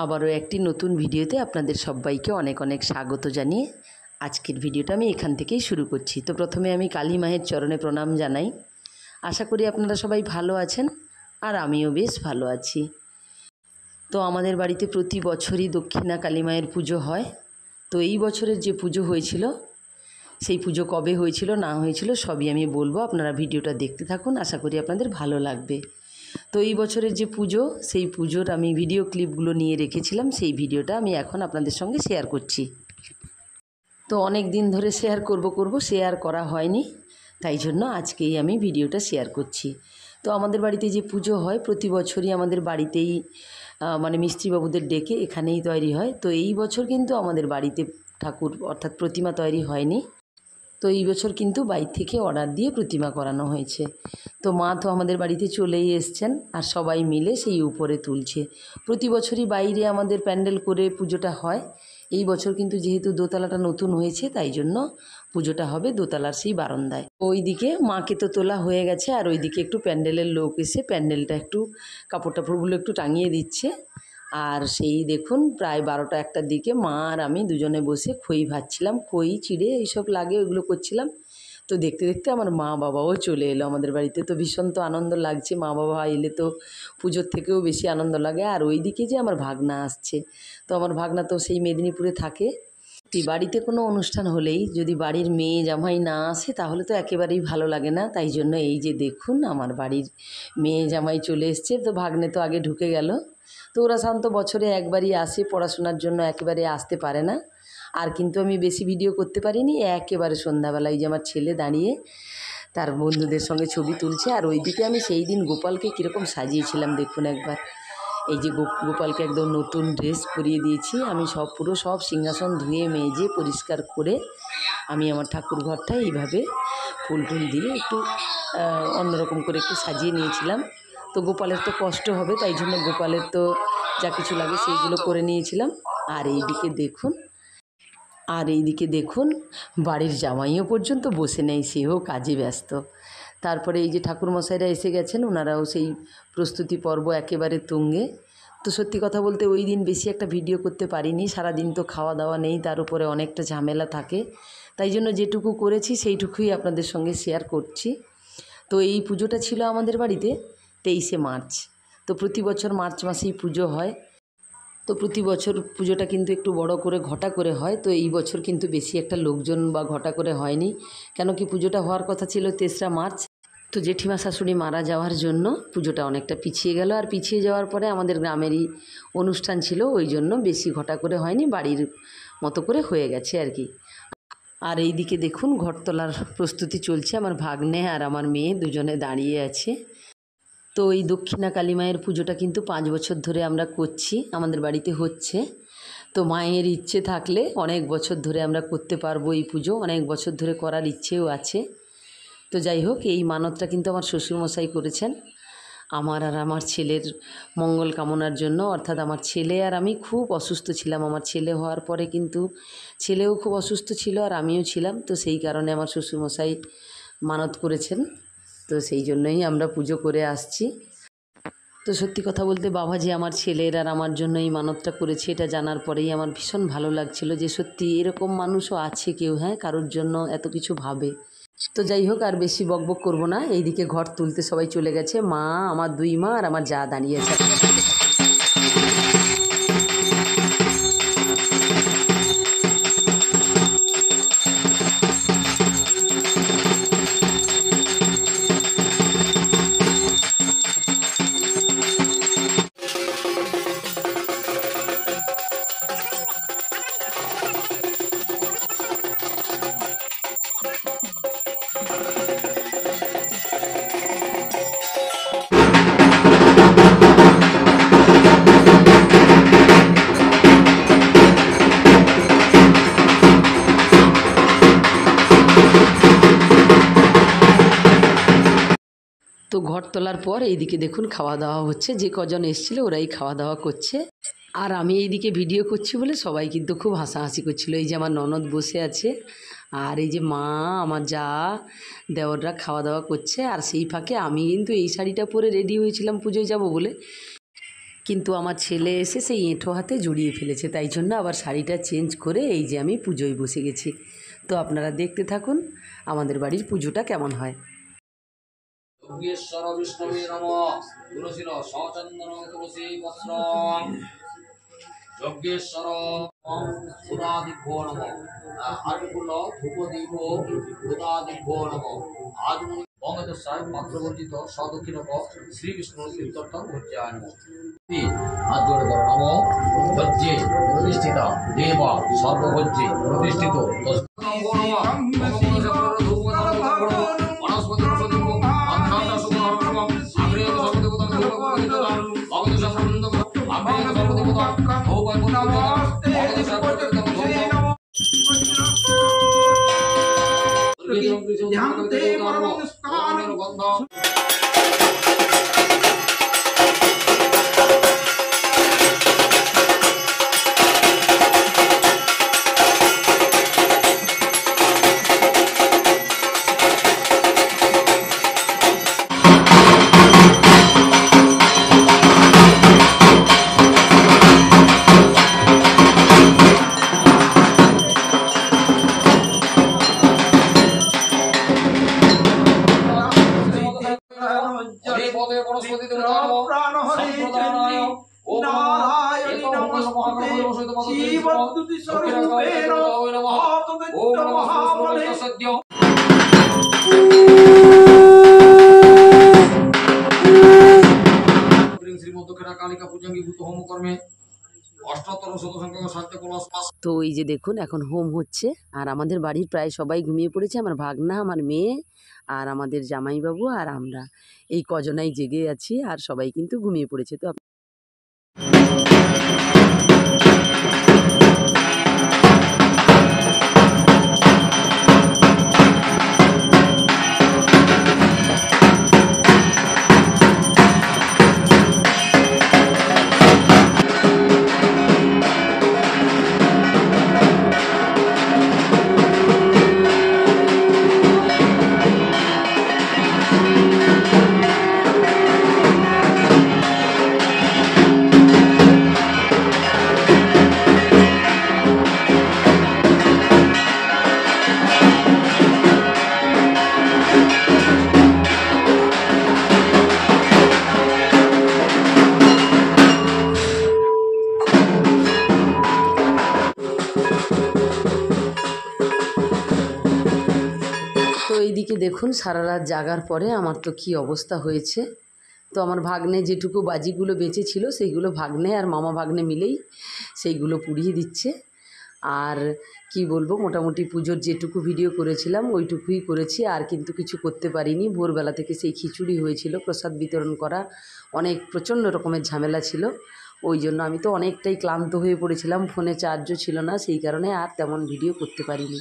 আবারও একটি নতুন ভিডিওতে আপনাদের সবাইকে অনেক অনেক স্বাগত জানিয়ে আজকের ভিডিওটা আমি এখান থেকেই শুরু করছি। তো প্রথমে আমি কালী মায়ের চরণে প্রণাম জানাই। আশা করি আপনারা সবাই ভালো আছেন আর আমিও বেশ ভালো আছি। তো আমাদের বাড়িতে প্রতি বছরই দক্ষিণা কালী মায়ের পুজো হয়। তো এই বছরের যে পুজো হয়েছিল, সেই পুজো কবে হয়েছিল না হয়েছিল সবই আমি বলবো, আপনারা ভিডিওটা দেখতে থাকুন, আশা করি আপনাদের ভালো লাগবে। তো এই বছরের যে পুজো, সেই পুজোর আমি ভিডিও ক্লিপগুলো নিয়ে রেখেছিলাম, সেই ভিডিওটা আমি এখন আপনাদের সঙ্গে শেয়ার করছি। তো অনেক দিন ধরে শেয়ার করব শেয়ার করা হয়নি, তাই জন্য আজকেই আমি ভিডিওটা শেয়ার করছি। তো আমাদের বাড়িতে যে পুজো হয় প্রতি বছরই আমাদের বাড়িতেই মানে মিস্ত্রিবাবুদের ডেকে এখানেই তৈরি হয়। তো এই বছর কিন্তু আমাদের বাড়িতে ঠাকুর অর্থাৎ প্রতিমা তৈরি হয়নি। তো এই বছর কিন্তু বাইরে থেকে অর্ডার দিয়ে প্রতিমা করানো হয়েছে। তো মা তো আমাদের বাড়িতে চলেই এসছেন আর সবাই মিলে সেই উপরে তুলছে। প্রতি বছরই বাইরে আমাদের প্যান্ডেল করে পুজোটা হয়। এই বছর কিন্তু যেহেতু দোতলাটা নতুন হয়েছে, তাই জন্য পুজোটা হবে দোতলার সেই বারান্দায়। ওইদিকে মাকে তো তোলা হয়ে গেছে আর ওইদিকে একটু প্যান্ডেলের লোক এসে প্যান্ডেলটা একটু কাপড় টাপড়গুলো একটু টাঙিয়ে দিচ্ছে। আর সেই দেখুন প্রায় 12টা-1টার দিকে মা আর আমি দুজনে বসে খই ভাজছিলাম, খই চিড়ে এইসব লাগে ওইগুলো করছিলাম। তো দেখতে দেখতে আমার মা বাবাও চলে এলো আমাদের বাড়িতে। তো ভীষণ তো আনন্দ লাগছে, মা বাবা এলে তো পুজোর থেকেও বেশি আনন্দ লাগে। আর ওইদিকে যে আমার ভাগনা আসছে, তো আমার ভাগনা তো সেই মেদিনীপুরে থাকে। বাড়িতে কোনো অনুষ্ঠান হলেই যদি বাড়ির মেয়ে জামাই না আসে তাহলে তো একেবারেই ভালো লাগে না। তাই জন্য এই যে দেখুন আমার বাড়ির মেয়ে জামাই চলে এসছে। তো ভাগ্নে তো আগে ঢুকে গেল। তো ওরা সাধারণত বছরে একবারই আসে, পড়াশোনার জন্য একেবারে আসতে পারে না। আর কিন্তু আমি বেশি ভিডিও করতে পারিনি। একেবারে সন্ধ্যাবেলায় যে আমার ছেলে দাঁড়িয়ে তার বন্ধুদের সঙ্গে ছবি তুলছে। আর ওইদিকে আমি সেই দিন গোপালকে কীরকম সাজিয়েছিলাম দেখুন একবার। এই যে গোপালকে একদম নতুন ড্রেস পরিয়ে দিয়েছি আমি, পুরো সব সিংহাসন ধুয়ে মেজে পরিষ্কার করে আমি আমার ঠাকুর ঘরটা এইভাবে ফুল টুল দিয়ে একটু অন্যরকম করে একটু সাজিয়ে নিয়েছিলাম। তো গোপালের তো কষ্ট হবে, তাই জন্য গোপালের তো যা কিছু লাগে সেইগুলো করে নিয়েছিলাম। আর এইদিকে দেখুন বাড়ির জামাইও পর্যন্ত বসে নেই, সেও কাজে ব্যস্ত। তারপরে এই যে ঠাকুরমশাইরা এসে গেছেন, ওনারাও সেই প্রস্তুতি পর্ব একেবারে তুঙ্গে। তো সত্যি কথা বলতে ওই দিন বেশি একটা ভিডিও করতে পারিনি, সারাদিন তো খাওয়া দাওয়া নেই, তার উপরে অনেকটা ঝামেলা থাকে। তাই জন্য যেটুকু করেছি সেইটুকুই আপনাদের সঙ্গে শেয়ার করছি। তো এই পুজোটা ছিল আমাদের বাড়িতে 23শে মার্চ। তো প্রতি বছর মার্চ মাসেই পুজো হয়। তো প্রতি বছর পুজোটা কিন্তু একটু বড় করে ঘটা করে হয়। তো এই বছর কিন্তু বেশি একটা লোকজন বা ঘটা করে হয়নি, কেন কি পুজোটা হওয়ার কথা ছিল 3রা মার্চ। তো জেঠিমা শাশুড়ি মারা যাওয়ার জন্য পুজোটা অনেকটা পিছিয়ে গেল। আর পিছিয়ে যাওয়ার পরে আমাদের গ্রামেরই অনুষ্ঠান ছিল, ওই জন্য বেশি ঘটা করে হয়নি, বাড়ির মতো করে হয়ে গেছে আর কি। আর এই দিকে দেখুন ঘর তোলার প্রস্তুতি চলছে, আমার ভাগ্নে আর আমার মেয়ে দুজনে দাঁড়িয়ে আছে। তো এই দক্ষিণা কালী মায়ের পুজোটা কিন্তু 5 বছর ধরে আমরা করছি, আমাদের বাড়িতে হচ্ছে। তো মায়ের ইচ্ছে থাকলে অনেক বছর ধরে আমরা করতে পারবো এই পুজো, অনেক বছর ধরে করার ইচ্ছেও আছে। তো যাই হোক, এই মানতটা কিন্তু আমার শ্বশুরমশাই করেছেন আমার আর আমার ছেলের মঙ্গল কামনার জন্য। অর্থাৎ আমার ছেলে আর আমি খুব অসুস্থ ছিলাম, আমার ছেলে হওয়ার পরে কিন্তু ছেলেও খুব অসুস্থ ছিল আর আমিও ছিলাম। তো সেই কারণে আমার শ্বশুরমশাই মানত করেছেন, তো সেই জন্যই আমরা পুজো করে আসছি। তো সত্যি কথা বলতে বাবা যে আমার ছেলের আর আমার জন্য এই মানতটা করেছে, এটা জানার পরেই আমার ভীষণ ভালো লাগছিল যে সত্যি এরকম মানুষও আছে কেউ, হ্যাঁ, কারোর জন্য এত কিছু ভাবে। তো যাই হোক, আর বেশি বকবক করব না। এইদিকে ঘর তুলতে সবাই চলে গেছে, মা, আমার 2 মা আর আমার যা দাঁড়িয়েছে। তো ঘর তোলার পর এইদিকে দেখুন খাওয়া দাওয়া হচ্ছে, যে কজন এসেছিলো ওরাই খাওয়া দাওয়া করছে। আর আমি এইদিকে ভিডিও করছি বলে সবাই কিন্তু খুব হাসাহাসি করছিল। এই যে আমার ননদ বসে আছে আর এই যে মা, আমার যা, দেওররা খাওয়া দাওয়া করছে। আর সেই ফাঁকে আমি কিন্তু এই শাড়িটা পরে রেডি হয়েছিলাম পুজোয় যাব বলে, কিন্তু আমার ছেলে এসে সেই এঁঠো হাতে জড়িয়ে ফেলেছে, তাই জন্য আবার শাড়িটা চেঞ্জ করে এই যে আমি পুজোয় বসে গেছি। তো আপনারা দেখতে থাকুন আমাদের বাড়ির পুজোটা কেমন হয়। যোগেশ্বর বিষ্ণবে নমঃ। তুলসীর সচন্দন তুলসী পত্র যজ্ঞেশ্বর সুদাদিভ্যো নমঃ। আটফুল ধূপ দীপ সুদাদিভ্যো নমঃ। আজ বঙ্গদশায় পাত্রবর্জিত সদক্ষিণক শ্রী বিষ্ণুর কীর্তন উজ্জায় নমঃ। হাত জোড়ে করো নমঃ। ভজ্জে প্রতিষ্ঠিতা দেবা সর্বভজ্জে প্রতিষ্ঠিত নমো নমঃ। তো এই যে দেখুন এখন হোম হচ্ছে, আর আমাদের বাড়ির প্রায় সবাই ঘুমিয়ে পড়েছে। আমার ভাগনা, আমার মেয়ে, আর আমাদের জামাইবাবু আর আমরা এই কজনাই জেগে আছি, আর সবাই কিন্তু ঘুমিয়ে পড়েছে। তো এইদিকে দেখুন সারা রাত জাগার পরে আমার তো কি অবস্থা হয়েছে। তো আমার ভাগ্নে যেটুকু বাজিগুলো বেঁচে ছিল সেইগুলো ভাগ্নে আর মামা ভাগ্নে মিলেই সেইগুলো পুড়িয়ে দিচ্ছে। আর কি বলবো, মোটামুটি পুজোর যেটুকু ভিডিও করেছিলাম ওইটুকুই করেছি, আর কিন্তু কিছু করতে পারিনি। ভোরবেলা থেকে সেই খিচুড়ি হয়েছিল, প্রসাদ বিতরণ করা, অনেক প্রচণ্ড রকমের ঝামেলা ছিল। ওই জন্য আমি তো অনেকটাই ক্লান্ত হয়ে পড়েছিলাম, ফোনে চার্জও ছিল না, সেই কারণে আর তেমন ভিডিও করতে পারিনি।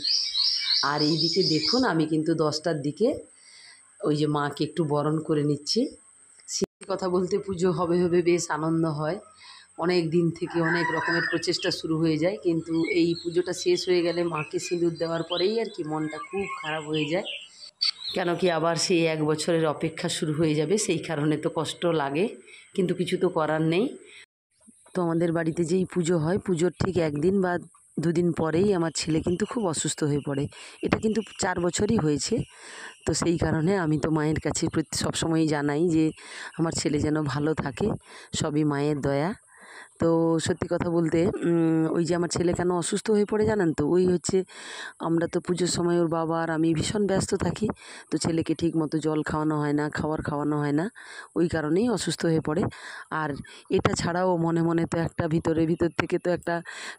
আর এইদিকে দেখুন আমি কিন্তু 10টার দিকে ওই যে মাকে একটু বরণ করে নিচ্ছি। সত্যি কথা বলতে পুজো হবে হবে বেশ আনন্দ হয়, অনেক দিন থেকে অনেক রকমের প্রচেষ্টা শুরু হয়ে যায়, কিন্তু এই পুজোটা শেষ হয়ে গেলে মাকে সিঁদুর দেওয়ার পরেই আর কি মনটা খুব খারাপ হয়ে যায়। কেন কি আবার সেই 1 বছরের অপেক্ষা শুরু হয়ে যাবে, সেই কারণে তো কষ্ট লাগে, কিন্তু কিছু তো করার নেই। তো আমাদের বাড়িতে যেই পুজো হয় পুজোর ঠিক 1 দিন বা 2 দিন পরেই আমার ছেলে কিন্তু খুব অসুস্থ হয়ে পড়ে। এটা কিন্তু 4 বছরই হয়েছে। তো সেই কারণে আমি তো মায়ের কাছে সবসময়ই জানাই যে আমার ছেলে যেন ভালো থাকে, সবই মায়ের দয়া। তো সত্যি কথা বলতে ওই যে আমার ছেলে কেন অসুস্থ হয়ে পড়ে জানেন তো, ওই হচ্ছে আমরা তো পুজোর সময় ওর বাবা আর আমি ভীষণ ব্যস্ত থাকি, তো ছেলেকে ঠিক মতো জল খাওয়ানো হয় না, খাবার খাওয়ানো হয় না, ওই কারণেই অসুস্থ হয়ে পড়ে। আর এটা ছাড়াও মনে মনে তো একটা ভিতর থেকে তো একটা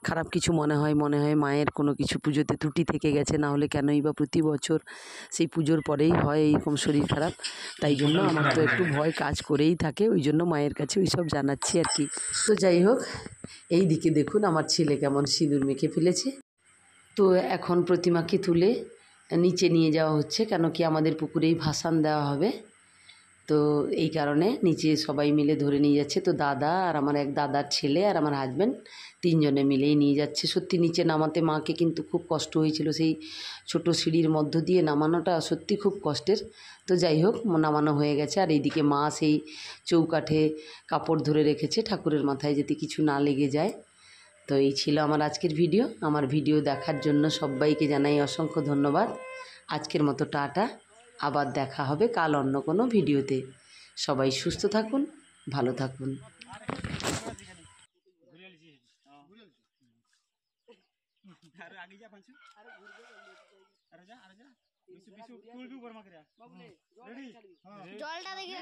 খারাপ কিছু মনে হয় মায়ের কোনো কিছু পুজোতে ত্রুটি থেকে গেছে, না হলে কেনই বা প্রতি বছর সেই পুজোর পরেই হয় এইরকম শরীর খারাপ। তাই জন্য আমার তো একটু ভয় কাজ করেই থাকে, ওই জন্য মায়ের কাছে ওই সব জানাচ্ছি আর কি। তো যাই হোক, এই দিকে দেখুন আমার ছেলে কেমন সিঁদুর মেখে ফেলেছে। তো এখন প্রতিমাকে তুলে নিচে নিয়ে যাওয়া হচ্ছে, কেন কি আমাদের পুকুরেই ভাসান দেওয়া হবে। তো এই কারণে নিচে সবাই মিলে ধরে নিয়ে যাচ্ছে। তো দাদা আর আমার এক দাদার ছেলে আর আমার হাজব্যান্ড তিনজনে মিলেই নিয়ে যাচ্ছে। সত্যি নিচে নামাতে মাকে কিন্তু খুব কষ্ট হয়েছিল, সেই ছোট সিঁড়ির মধ্য দিয়ে নামানোটা সত্যি খুব কষ্টের। তো যাই হোক, নামানো হয়ে গেছে। আর এইদিকে মা সেই চৌকাঠে কাপড় ধরে রেখেছে ঠাকুরের মাথায় যাতে কিছু না লেগে যায়। তো এই ছিল আমার আজকের ভিডিও। আমার ভিডিও দেখার জন্য সবাইকে জানাই অসংখ্য ধন্যবাদ। আজকের মতো টাটা, আবার দেখা হবে কাল অন্য কোনো ভিডিওতে। সবাই সুস্থ থাকুন, ভালো থাকুন। জলটা দেখে